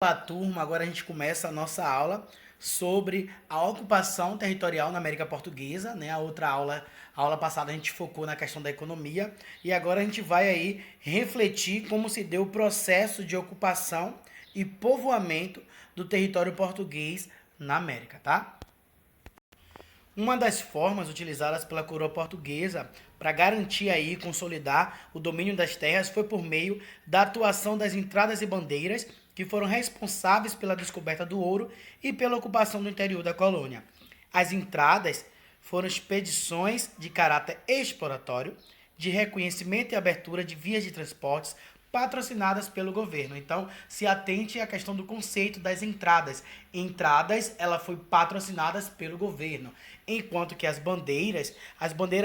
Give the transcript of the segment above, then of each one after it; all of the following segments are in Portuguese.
Olá, turma. Agora a gente começa a nossa aula sobre a ocupação territorial na América Portuguesa, né? A aula passada a gente focou na questão da economia e agora a gente vai aí refletir como se deu o processo de ocupação e povoamento do território português na América, tá? Uma das formas utilizadas pela coroa portuguesa para garantir aí e consolidar o domínio das terras foi por meio da atuação das entradas e bandeiras que foram responsáveis pela descoberta do ouro e pela ocupação do interior da colônia. As entradas foram expedições de caráter exploratório, de reconhecimento e abertura de vias de transportes patrocinadas pelo governo. Então, se atente à questão do conceito das entradas. Entradas, ela foi patrocinadas pelo governo, enquanto que as bandeiras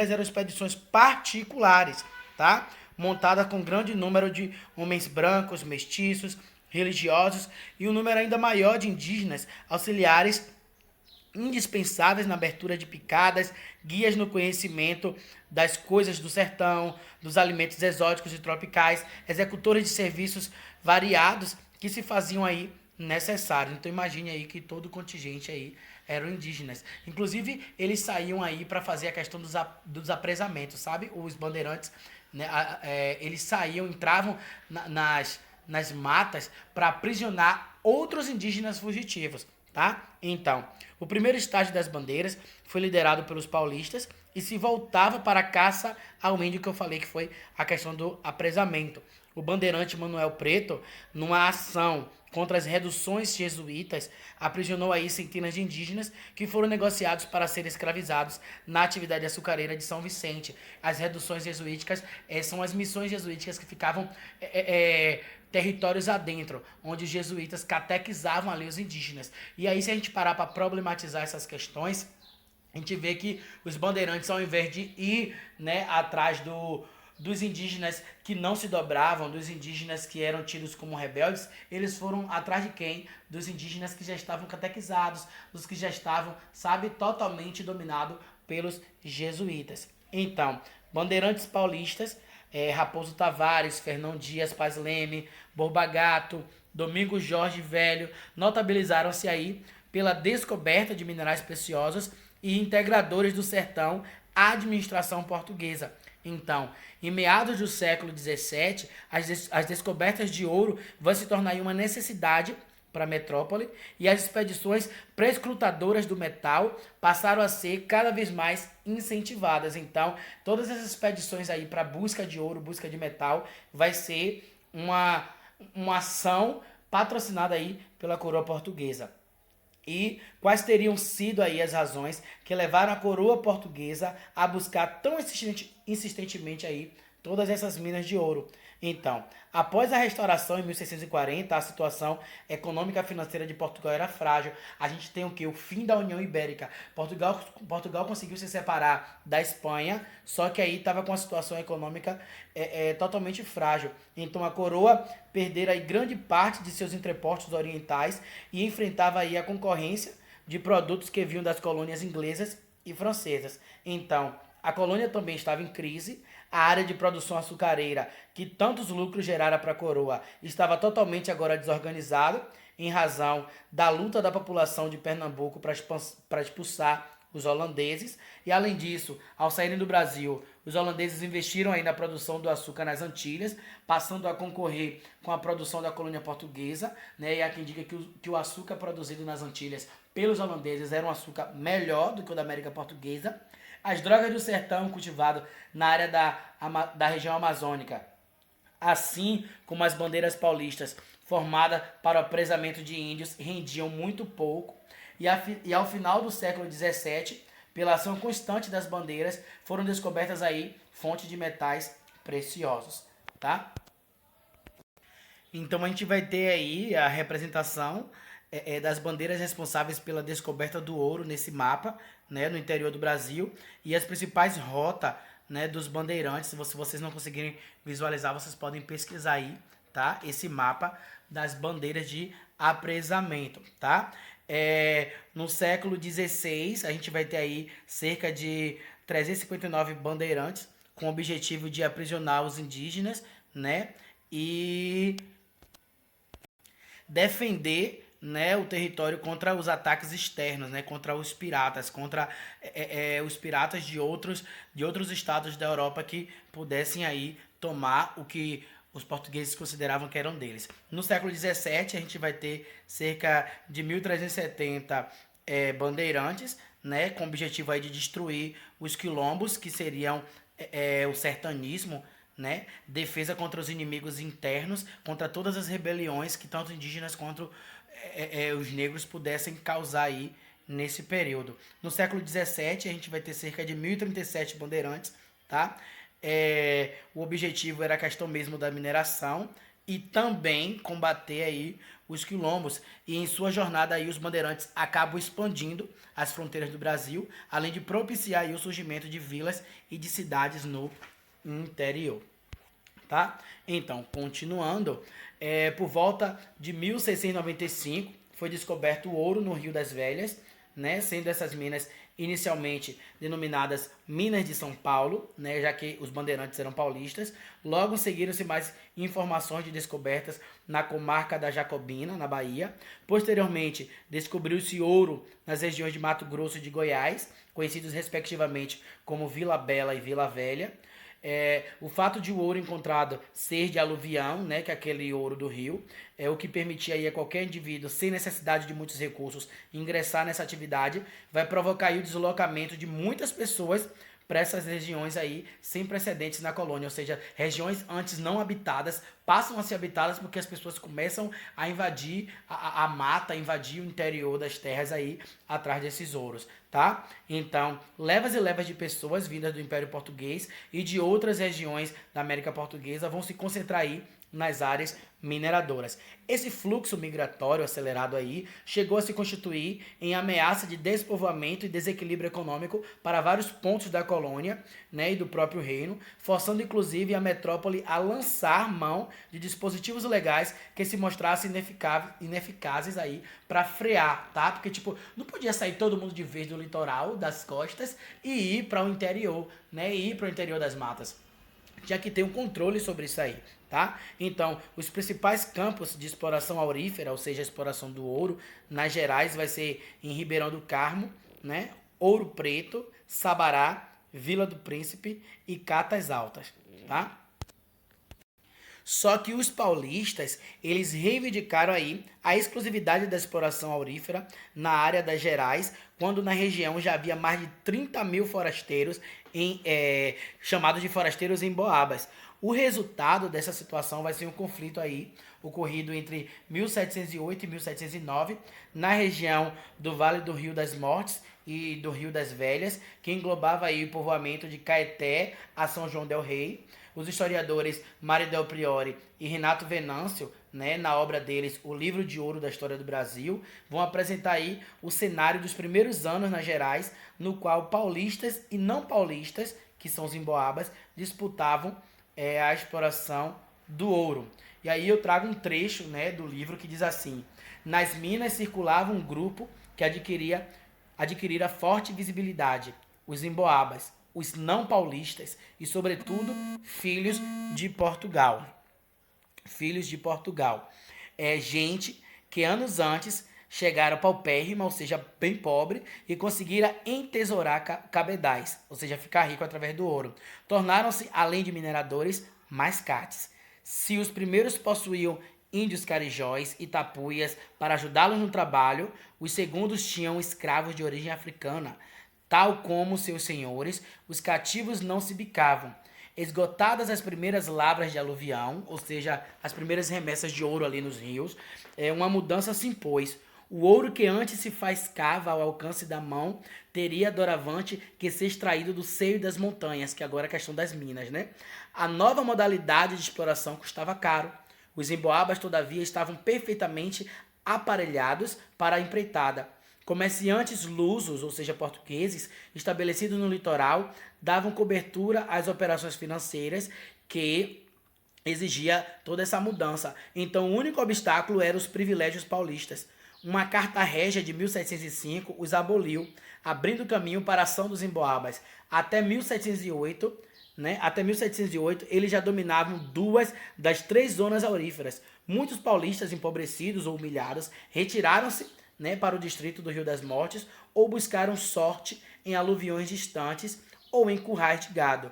eram expedições particulares, tá? Montadas com grande número de homens brancos, mestiços, religiosos e um número ainda maior de indígenas auxiliares indispensáveis na abertura de picadas, guias no conhecimento das coisas do sertão, dos alimentos exóticos e tropicais, executores de serviços variados que se faziam aí necessários. Então imagine aí que todo o contingente aí eram indígenas. Inclusive, eles saíam aí para fazer a questão dos apresamentos, sabe? Os bandeirantes, né, eles saíam, entravam nas matas para aprisionar outros indígenas fugitivos, tá? Então, o primeiro estágio das bandeiras foi liderado pelos paulistas e se voltava para a caça ao índio, que eu falei que foi a questão do apresamento. O bandeirante Manuel Preto, numa ação contra as reduções jesuítas, aprisionou aí centenas de indígenas que foram negociados para serem escravizados na atividade açucareira de São Vicente. As reduções jesuíticas são as missões jesuíticas que ficavam territórios adentro, onde os jesuítas catequizavam ali os indígenas. E aí, se a gente parar para problematizar essas questões, a gente vê que os bandeirantes, ao invés de ir, né, atrás dos indígenas que não se dobravam, dos indígenas que eram tidos como rebeldes, eles foram atrás de quem? Dos indígenas que já estavam catequizados, dos que já estavam, sabe, totalmente dominados pelos jesuítas. Então, bandeirantes paulistas, Raposo Tavares, Fernão Dias Paz Leme, Borba Gato, Domingos Jorge Velho, notabilizaram-se aí pela descoberta de minerais preciosos e integradores do sertão à administração portuguesa. Então, em meados do século XVII, as descobertas de ouro vão se tornar uma necessidade para a metrópole e as expedições prescrutadoras do metal passaram a ser cada vez mais incentivadas. Então, todas essas expedições aí para busca de ouro, busca de metal, vai ser uma ação patrocinada aí pela coroa portuguesa. E quais teriam sido aí as razões que levaram a coroa portuguesa a buscar tão insistentemente aí todas essas minas de ouro? Então, após a restauração em 1640, a situação econômica e financeira de Portugal era frágil. A gente tem o que? O fim da União Ibérica. Portugal conseguiu se separar da Espanha, só que aí estava com a situação econômica totalmente frágil. Então a coroa perdera aí grande parte de seus entrepostos orientais e enfrentava aí a concorrência de produtos que vinham das colônias inglesas e francesas. Então, a colônia também estava em crise, a área de produção açucareira, que tantos lucros gerara para a coroa, estava totalmente agora desorganizada, em razão da luta da população de Pernambuco para expulsar os holandeses. E além disso, ao saírem do Brasil, os holandeses investiram aí na produção do açúcar nas Antilhas, passando a concorrer com a produção da colônia portuguesa, né? E há quem diga que o açúcar produzido nas Antilhas pelos holandeses era um açúcar melhor do que o da América Portuguesa. As drogas do sertão cultivado na área da região amazônica, assim como as bandeiras paulistas formadas para o apresamento de índios, rendiam muito pouco. E ao final do século XVII, pela ação constante das bandeiras, foram descobertas aí fontes de metais preciosos, tá? Então a gente vai ter aí a representação das bandeiras responsáveis pela descoberta do ouro nesse mapa, né, no interior do Brasil, e as principais rotas, né, dos bandeirantes. Se vocês não conseguirem visualizar, vocês podem pesquisar aí, tá? Esse mapa das bandeiras de apresamento, tá? No século XVI, a gente vai ter aí cerca de 359 bandeirantes com o objetivo de aprisionar os indígenas, né? E defender, né, o território contra os ataques externos, né, contra os piratas, contra os piratas de outros estados da Europa que pudessem aí tomar o que os portugueses consideravam que eram deles. No século XVII, a gente vai ter cerca de 1370 bandeirantes, né, com o objetivo aí de destruir os quilombos, que seriam o sertanismo, né, defesa contra os inimigos internos, contra todas as rebeliões que tanto indígenas quanto os negros pudessem causar aí nesse período. No século XVII, a gente vai ter cerca de 1037 bandeirantes, tá? O objetivo era a questão mesmo da mineração e também combater aí os quilombos. E em sua jornada aí os bandeirantes acabam expandindo as fronteiras do Brasil, além de propiciar aí o surgimento de vilas e de cidades no interior. Tá? Então, continuando, por volta de 1695 foi descoberto o ouro no Rio das Velhas, né, sendo essas minas inicialmente denominadas Minas de São Paulo, né, já que os bandeirantes eram paulistas. Logo seguiram-se mais informações de descobertas na comarca da Jacobina, na Bahia. Posteriormente, descobriu-se ouro nas regiões de Mato Grosso e de Goiás, conhecidos respectivamente como Vila Bela e Vila Velha. O fato de o ouro encontrado ser de aluvião, né, que é aquele ouro do rio, é o que permitia aí a qualquer indivíduo, sem necessidade de muitos recursos, ingressar nessa atividade, vai provocar aí o deslocamento de muitas pessoas para essas regiões aí sem precedentes na colônia, ou seja, regiões antes não habitadas passam a ser habitadas porque as pessoas começam a invadir a mata, a invadir o interior das terras aí atrás desses ouros, tá? Então, levas e levas de pessoas vindas do Império Português e de outras regiões da América Portuguesa vão se concentrar aí nas áreas mineradoras. Esse fluxo migratório acelerado aí chegou a se constituir em ameaça de despovoamento e desequilíbrio econômico para vários pontos da colônia, né, e do próprio reino, forçando inclusive a metrópole a lançar mão de dispositivos legais que se mostrassem ineficazes aí para frear, tá? Porque tipo, não podia sair todo mundo de vez do litoral, das costas e ir para o interior, né, e ir para o interior das matas, já que tem um controle sobre isso aí, tá? Então, os principais campos de exploração aurífera, ou seja, a exploração do ouro, nas Gerais vai ser em Ribeirão do Carmo, né? Ouro Preto, Sabará, Vila do Príncipe e Catas Altas, tá? Só que os paulistas, eles reivindicaram aí a exclusividade da exploração aurífera na área das Gerais, quando na região já havia mais de 30 mil forasteiros, chamados de forasteiros em Boabas. O resultado dessa situação vai ser um conflito aí, ocorrido entre 1708 e 1709, na região do Vale do Rio das Mortes e do Rio das Velhas, que englobava aí o povoamento de Caeté a São João del Rei. Os historiadores Mário Del Priore e Renato Venâncio, né, na obra deles O Livro de Ouro da História do Brasil, vão apresentar aí o cenário dos primeiros anos nas Gerais, no qual paulistas e não paulistas, que são os emboabas, disputavam a exploração do ouro. E aí eu trago um trecho, né, do livro que diz assim: nas minas circulava um grupo que adquirira forte visibilidade, os emboabas, os não paulistas e, sobretudo, filhos de Portugal. Filhos de Portugal. Gente que anos antes chegaram paupérrima, ou seja, bem pobre, e conseguiram entesourar cabedais, ou seja, ficar rico através do ouro. Tornaram-se, além de mineradores, mascates. Se os primeiros possuíam índios carijóis e tapuias para ajudá-los no trabalho, os segundos tinham escravos de origem africana. Tal como seus senhores, os cativos não se bicavam. Esgotadas as primeiras lavras de aluvião, ou seja, as primeiras remessas de ouro ali nos rios, uma mudança se impôs. O ouro que antes se faiscava ao alcance da mão teria doravante que ser extraído do seio das montanhas, que agora é a questão das minas, né? A nova modalidade de exploração custava caro. Os emboabas, todavia, estavam perfeitamente aparelhados para a empreitada. Comerciantes lusos, ou seja, portugueses, estabelecidos no litoral, davam cobertura às operações financeiras que exigia toda essa mudança. Então, o único obstáculo eram os privilégios paulistas. Uma carta régia de 1705 os aboliu, abrindo caminho para a ação dos emboabas. Até 1708, né, até 1708, eles já dominavam 2 das 3 zonas auríferas. Muitos paulistas empobrecidos ou humilhados retiraram-se, né, para o distrito do Rio das Mortes ou buscaram sorte em aluviões distantes ou em currais de gado.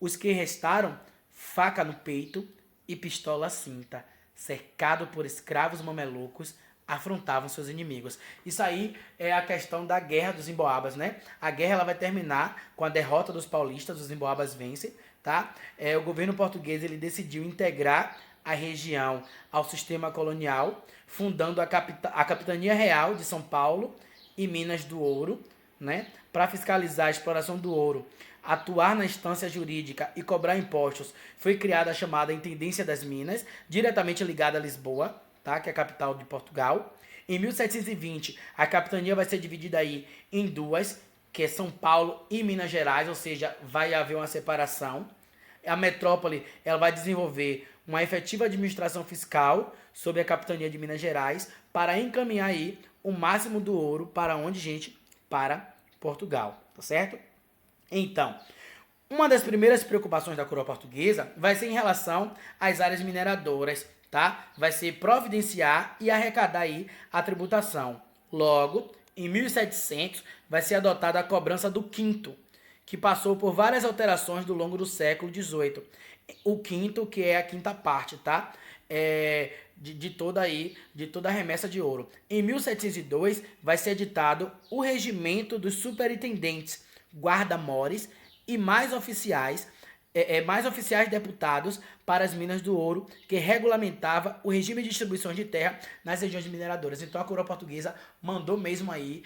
Os que restaram, faca no peito e pistola à cinta, cercado por escravos mamelucos, afrontavam seus inimigos. Isso aí é a questão da Guerra dos Emboabas, né? A guerra ela vai terminar com a derrota dos paulistas, os emboabas vencem, tá? O governo português ele decidiu integrar a região ao sistema colonial, fundando a Capitania Real de São Paulo e Minas do Ouro, né? Para fiscalizar a exploração do ouro, atuar na instância jurídica e cobrar impostos, foi criada a chamada Intendência das Minas, diretamente ligada a Lisboa, tá? Que é a capital de Portugal. Em 1720, a capitania vai ser dividida aí em 2, que é São Paulo e Minas Gerais, ou seja, vai haver uma separação. A metrópole ela vai desenvolver uma efetiva administração fiscal sobre a capitania de Minas Gerais para encaminhar aí o máximo do ouro para onde, gente? Para Portugal, tá certo? Então, uma das primeiras preocupações da coroa portuguesa vai ser em relação às áreas mineradoras, tá? Vai ser providenciar e arrecadar aí a tributação. Logo, em 1700, vai ser adotada a cobrança do quinto, que passou por várias alterações ao longo do século XVIII. O quinto, que é a quinta parte, tá? De toda a remessa de ouro. Em 1702, vai ser editado o Regimento dos Superintendentes, Guarda-Mores e mais oficiais deputados para as minas do ouro, que regulamentava o regime de distribuição de terra nas regiões mineradoras. Então a coroa portuguesa mandou mesmo aí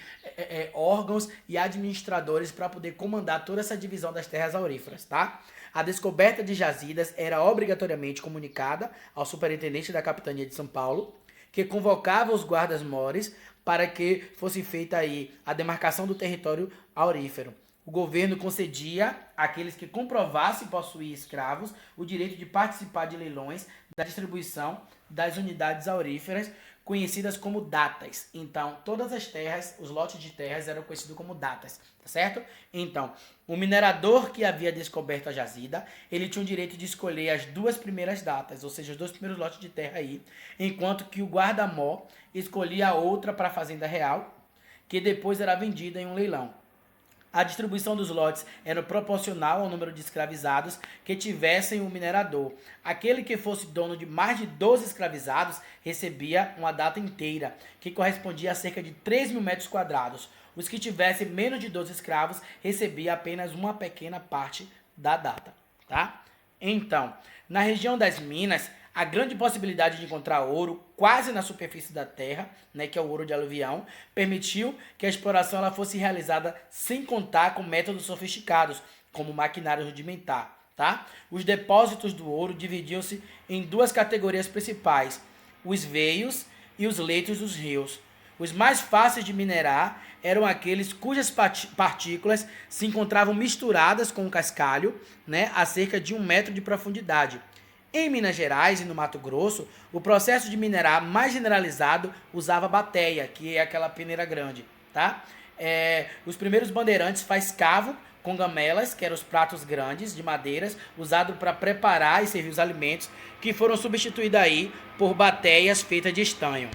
órgãos e administradores para poder comandar toda essa divisão das terras auríferas, tá? A descoberta de jazidas era obrigatoriamente comunicada ao superintendente da capitania de São Paulo, que convocava os guardas-mores para que fosse feita aí a demarcação do território aurífero. O governo concedia àqueles que comprovassem possuir escravos o direito de participar de leilões da distribuição das unidades auríferas, conhecidas como datas. Então, todas as terras, os lotes de terras eram conhecidos como datas, tá certo? Então, o minerador que havia descoberto a jazida, ele tinha o direito de escolher as 2 primeiras datas, ou seja, os 2 primeiros lotes de terra aí, enquanto que o guarda-mó escolhia a outra para a fazenda real, que depois era vendida em um leilão. A distribuição dos lotes era proporcional ao número de escravizados que tivessem o minerador. Aquele que fosse dono de mais de 12 escravizados recebia uma data inteira, que correspondia a cerca de 3.000 metros quadrados. Os que tivessem menos de 12 escravos recebiam apenas uma pequena parte da data, tá? Então, na região das Minas, a grande possibilidade de encontrar ouro quase na superfície da terra, né, que é o ouro de aluvião, permitiu que a exploração ela fosse realizada sem contar com métodos sofisticados, como maquinário rudimentar. Tá? Os depósitos do ouro dividiam-se em 2 categorias principais, os veios e os leitos dos rios. Os mais fáceis de minerar eram aqueles cujas partículas se encontravam misturadas com o cascalho, né, a cerca de 1 metro de profundidade. Em Minas Gerais e no Mato Grosso, o processo de minerar mais generalizado usava bateia, que é aquela peneira grande, tá? Os primeiros bandeirantes faz cavo com gamelas, que eram os pratos grandes de madeiras, usados para preparar e servir os alimentos, que foram substituídos aí por bateias feitas de estanho.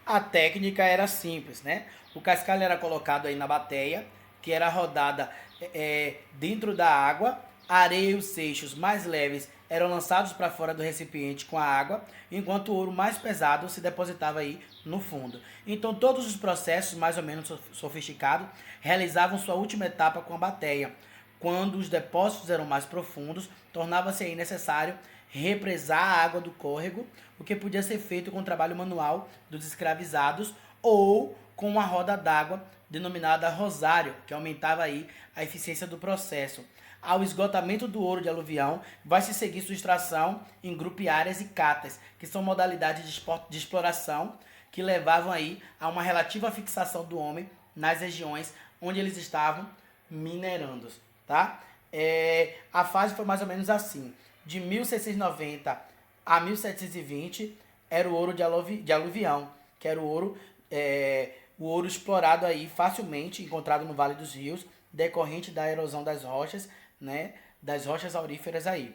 A técnica era simples, né? O cascalho era colocado aí na bateia, que era rodada dentro da água, a areia e os seixos mais leves eram lançados para fora do recipiente com a água, enquanto o ouro mais pesado se depositava aí no fundo. Então todos os processos mais ou menos sofisticados realizavam sua última etapa com a bateia. Quando os depósitos eram mais profundos, tornava-se aí necessário represar a água do córrego, o que podia ser feito com o trabalho manual dos escravizados ou com uma roda d'água denominada rosário, que aumentava aí a eficiência do processo. Ao esgotamento do ouro de aluvião, vai se seguir sua extração em grupiárias e catas, que são modalidades de exploração que levavam aí a uma relativa fixação do homem nas regiões onde eles estavam minerando, tá? A fase foi mais ou menos assim. De 1690 a 1720 era o ouro de aluvião, que era o ouro explorado aí facilmente, encontrado no Vale dos Rios, decorrente da erosão das rochas, né, das rochas auríferas aí.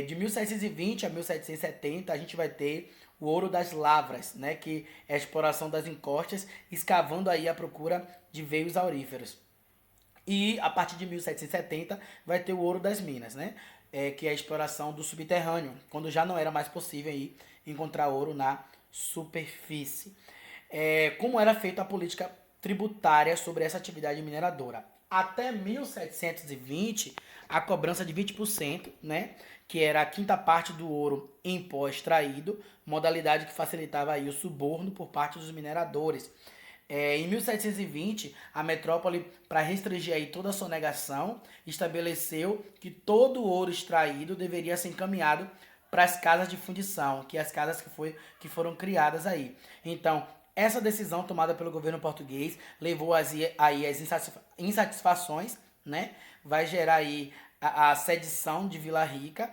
De 1720 a 1770 a gente vai ter o ouro das lavras, né, que é a exploração das encostas, escavando aí a procura de veios auríferos. E a partir de 1770 vai ter o ouro das minas, né? Que é a exploração do subterrâneo, quando já não era mais possível aí encontrar ouro na superfície. Como era feita a política tributária sobre essa atividade mineradora? Até 1720, a cobrança de 20%, né? Que era a quinta parte do ouro em pó extraído, modalidade que facilitava aí o suborno por parte dos mineradores. Em 1720, a metrópole, para restringir aí toda a sonegação, estabeleceu que todo o ouro extraído deveria ser encaminhado para as casas de fundição, que é as casas que foram criadas aí. Então, essa decisão tomada pelo governo português levou aí as insatisfações, né? Vai gerar aí a sedição de Vila Rica,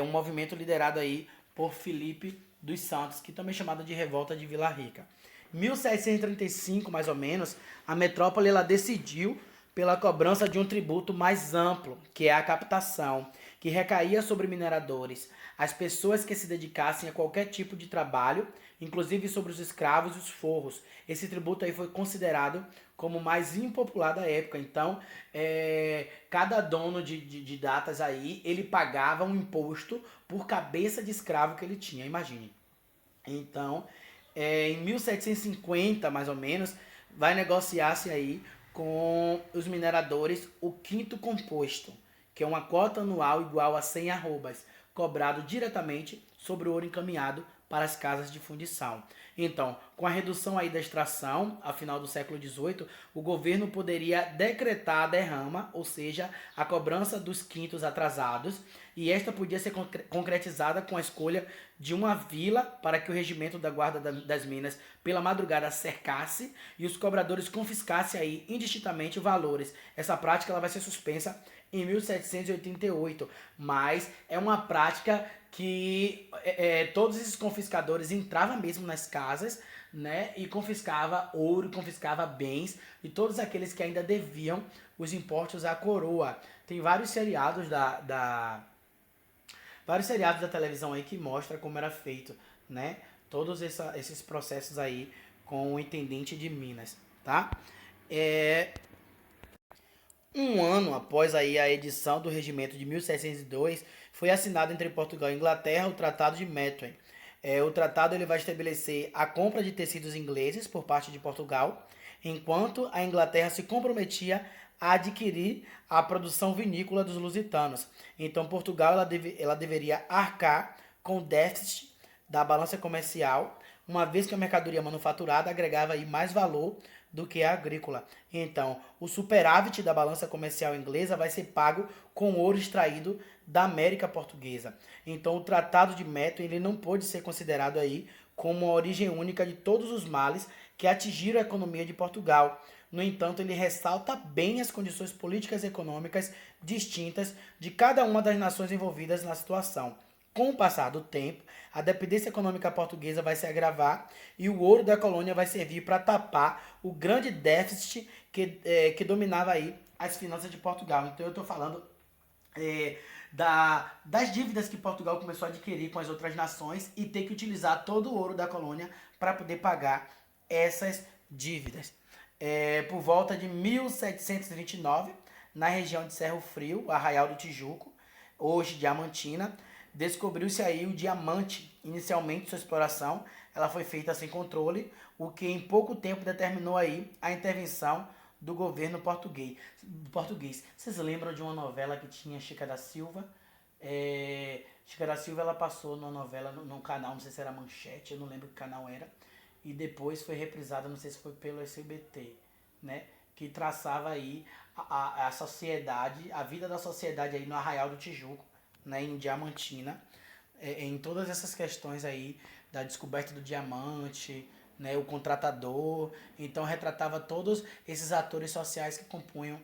um movimento liderado aí por Filipe dos Santos, que também é chamado de Revolta de Vila Rica. 1735, mais ou menos, a metrópole ela decidiu pela cobrança de um tributo mais amplo, que é a captação, que recaía sobre mineradores, as pessoas que se dedicassem a qualquer tipo de trabalho, inclusive sobre os escravos e os forros. Esse tributo aí foi considerado como mais impopular da época. Então, cada dono de datas aí, ele pagava um imposto por cabeça de escravo que ele tinha, imagine. Então, em 1750, mais ou menos, vai negociar-se aí com os mineradores o quinto composto, que é uma cota anual igual a 100 arrobas, cobrado diretamente sobre o ouro encaminhado para as casas de fundição. Então, com a redução aí da extração, ao final do século XVIII, o governo poderia decretar a derrama, ou seja, a cobrança dos quintos atrasados, e esta podia ser concretizada com a escolha de uma vila para que o regimento da guarda das minas pela madrugada cercasse e os cobradores confiscassem aí indistintamente valores. Essa prática ela vai ser suspensa em 1788, mas é uma prática que todos esses confiscadores entravam mesmo nas casas, né, e confiscava ouro, confiscava bens e todos aqueles que ainda deviam os impostos à coroa. Tem vários seriados da televisão aí que mostra como era feito, né, todos esses processos aí com o intendente de Minas, tá? Um ano após aí a edição do regimento de 1702, foi assinado entre Portugal e Inglaterra o Tratado de Methuen. O tratado ele vai estabelecer a compra de tecidos ingleses por parte de Portugal, enquanto a Inglaterra se comprometia a adquirir a produção vinícola dos lusitanos. Então, Portugal ela deveria arcar com o déficit da balança comercial, uma vez que a mercadoria manufaturada agregava aí mais valor do que a agrícola. Então, o superávit da balança comercial inglesa vai ser pago com ouro extraído da América Portuguesa. Então, o Tratado de Methuen ele não pode ser considerado aí como a origem única de todos os males que atingiram a economia de Portugal. No entanto, ele ressalta bem as condições políticas e econômicas distintas de cada uma das nações envolvidas na situação. Com o passar do tempo, a dependência econômica portuguesa vai se agravar e o ouro da colônia vai servir para tapar o grande déficit que dominava aí as finanças de Portugal. Então eu estou falando das dívidas que Portugal começou a adquirir com as outras nações e ter que utilizar todo o ouro da colônia para poder pagar essas dívidas. Por volta de 1729, na região de Cerro Frio, Arraial do Tijuco, hoje Diamantina, descobriu-se aí o diamante. Inicialmente, sua exploração ela foi feita sem controle, o que em pouco tempo determinou aí a intervenção do governo português. Vocês lembram de uma novela que tinha Chica da Silva? Chica da Silva ela passou numa novela num canal, não sei se era Manchete, eu não lembro que canal era, e depois foi reprisada, não sei se foi pelo SBT, né? Que traçava aí a sociedade, a vida da sociedade aí no Arraial do Tijuco, né, em Diamantina, em todas essas questões aí da descoberta do diamante, né, o contratador. Então retratava todos esses atores sociais que compunham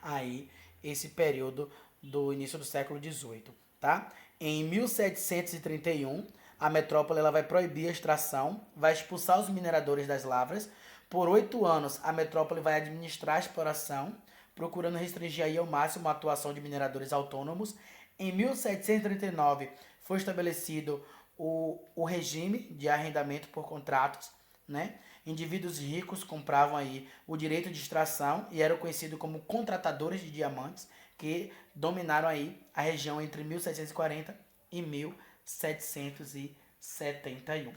aí esse período do início do século XVIII, tá? Em 1731, a metrópole ela vai proibir a extração, vai expulsar os mineradores das lavras. Por 8 anos, a metrópole vai administrar a exploração, procurando restringir aí ao máximo a atuação de mineradores autônomos. Em 1739 foi estabelecido o regime de arrendamento por contratos, né? Indivíduos ricos compravam aí o direito de extração e eram conhecidos como contratadores de diamantes, que dominaram aí a região entre 1740 e 1771.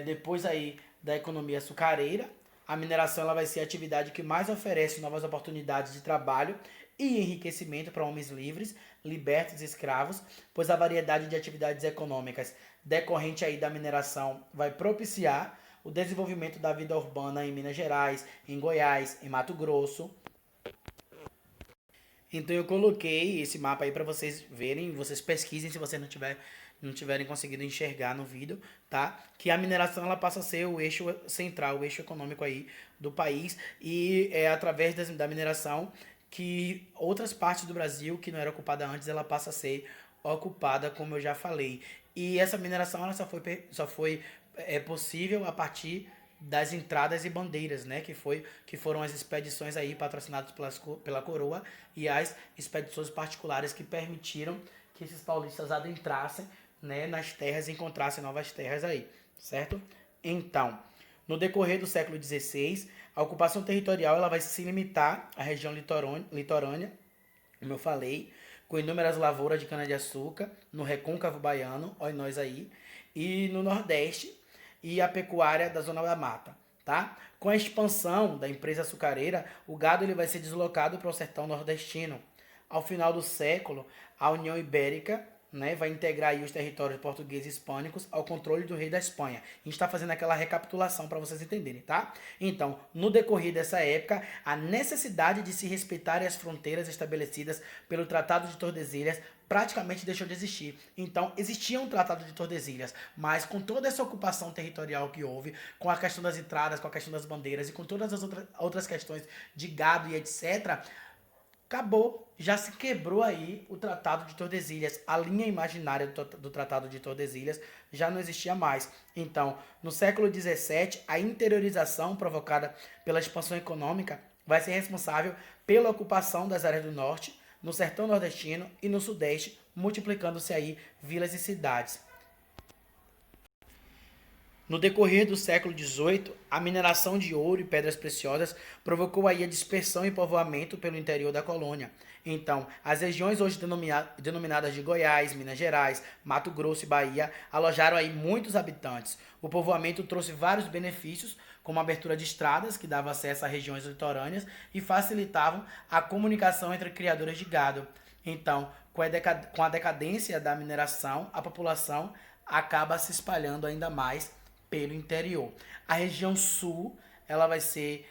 Depois aí da economia açucareira, a mineração ela vai ser a atividade que mais oferece novas oportunidades de trabalho e enriquecimento para homens livres, libertos e escravos, pois a variedade de atividades econômicas decorrente aí da mineração vai propiciar o desenvolvimento da vida urbana em Minas Gerais, em Goiás, em Mato Grosso. Então eu coloquei esse mapa aí para vocês verem, vocês pesquisem se vocês não tiverem conseguido enxergar no vídeo, tá? Que a mineração ela passa a ser o eixo central, o eixo econômico aí do país e é através da mineração que outras partes do Brasil que não era ocupada antes, ela passa a ser ocupada, como eu já falei. E essa mineração ela só foi possível a partir das entradas e bandeiras, né, que foram as expedições aí patrocinadas pela coroa e as expedições particulares que permitiram que esses paulistas adentrassem, né, nas terras e encontrassem novas terras aí, certo? Então, no decorrer do século XVI, a ocupação territorial ela vai se limitar à região litorânea, como eu falei, com inúmeras lavouras de cana-de-açúcar, no recôncavo baiano, olha nós aí, e no Nordeste, e a pecuária da Zona da Mata, tá? Com a expansão da empresa açucareira, o gado ele vai ser deslocado para o sertão nordestino. Ao final do século, a União Ibérica, né, vai integrar aí os territórios portugueses e hispânicos ao controle do rei da Espanha. A gente está fazendo aquela recapitulação para vocês entenderem, tá? Então, no decorrer dessa época, a necessidade de se respeitarem as fronteiras estabelecidas pelo Tratado de Tordesilhas praticamente deixou de existir. Então, existia um Tratado de Tordesilhas, mas com toda essa ocupação territorial que houve, com a questão das entradas, com a questão das bandeiras e com todas as outras questões de gado e etc., acabou, já se quebrou aí o Tratado de Tordesilhas. A linha imaginária do Tratado de Tordesilhas já não existia mais. Então, no século XVII, a interiorização provocada pela expansão econômica vai ser responsável pela ocupação das áreas do norte, no sertão nordestino e no sudeste, multiplicando-se aí vilas e cidades. No decorrer do século XVIII, a mineração de ouro e pedras preciosas provocou aí a dispersão e povoamento pelo interior da colônia. Então, as regiões hoje denominadas de Goiás, Minas Gerais, Mato Grosso e Bahia alojaram aí muitos habitantes. O povoamento trouxe vários benefícios, como a abertura de estradas, que dava acesso a regiões litorâneas e facilitavam a comunicação entre criadores de gado. Então, com a decadência da mineração, a população acaba se espalhando ainda mais pelo interior. A região sul ela vai ser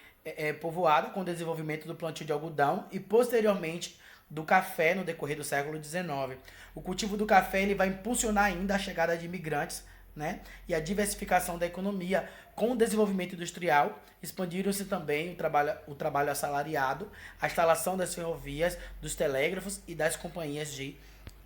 povoada com o desenvolvimento do plantio de algodão e posteriormente do café no decorrer do século XIX. O cultivo do café ele vai impulsionar ainda a chegada de imigrantes, né, e a diversificação da economia. Com o desenvolvimento industrial, expandiram-se também o trabalho assalariado, a instalação das ferrovias, dos telégrafos e das companhias de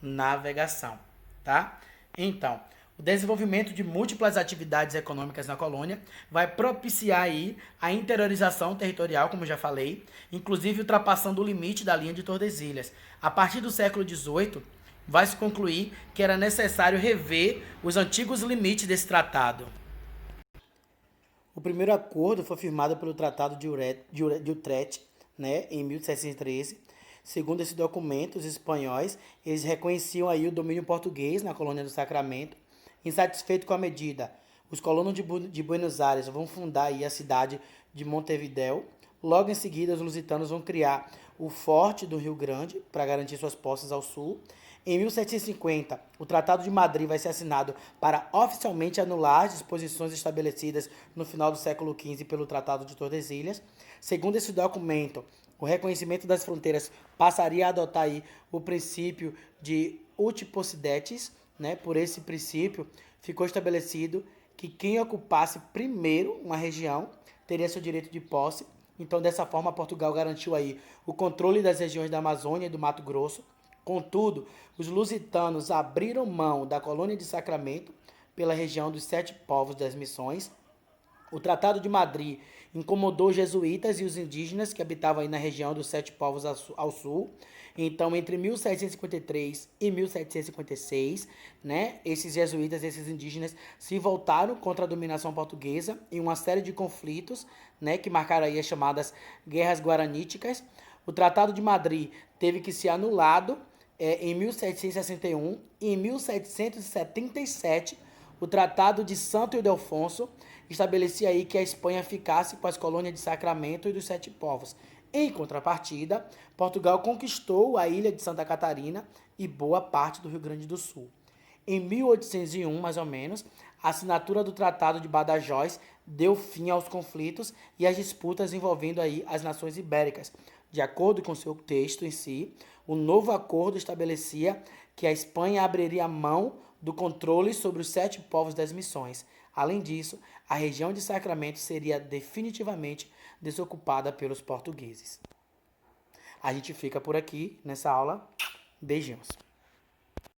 navegação, tá? Então, o desenvolvimento de múltiplas atividades econômicas na colônia vai propiciar aí a interiorização territorial, como já falei, inclusive ultrapassando o limite da linha de Tordesilhas. A partir do século XVIII, vai se concluir que era necessário rever os antigos limites desse tratado. O primeiro acordo foi firmado pelo Tratado de Utrecht, né, em 1713. Segundo esse documento, os espanhóis eles reconheciam aí o domínio português na colônia do Sacramento. Insatisfeito com a medida, os colonos de Buenos Aires vão fundar aí a cidade de Montevidéu. Logo em seguida, os lusitanos vão criar o Forte do Rio Grande para garantir suas posses ao sul. Em 1750, o Tratado de Madrid vai ser assinado para oficialmente anular as disposições estabelecidas no final do século XV pelo Tratado de Tordesilhas. Segundo esse documento, o reconhecimento das fronteiras passaria a adotar aí o princípio de ut possidetis, né? Por esse princípio, ficou estabelecido que quem ocupasse primeiro uma região teria seu direito de posse. Então, dessa forma, Portugal garantiu aí o controle das regiões da Amazônia e do Mato Grosso. Contudo, os lusitanos abriram mão da colônia de Sacramento pela região dos Sete Povos das Missões, O Tratado de Madrid incomodou os jesuítas e os indígenas que habitavam aí na região dos Sete Povos ao sul. Então, entre 1753 e 1756, né, esses jesuítas, esses indígenas se voltaram contra a dominação portuguesa em uma série de conflitos, né, que marcaram aí as chamadas Guerras Guaraníticas. O Tratado de Madrid teve que ser anulado em 1761 e em 1777 o Tratado de Santo Ildefonso estabelecia aí que a Espanha ficasse com as colônias de Sacramento e dos Sete Povos. Em contrapartida, Portugal conquistou a ilha de Santa Catarina e boa parte do Rio Grande do Sul. Em 1801, mais ou menos, a assinatura do Tratado de Badajoz deu fim aos conflitos e às disputas envolvendo aí as nações ibéricas. De acordo com seu texto em si, o novo acordo estabelecia que a Espanha abriria mão do controle sobre os Sete Povos das Missões. Além disso, a região de Sacramento seria definitivamente desocupada pelos portugueses. A gente fica por aqui nessa aula. Beijinhos.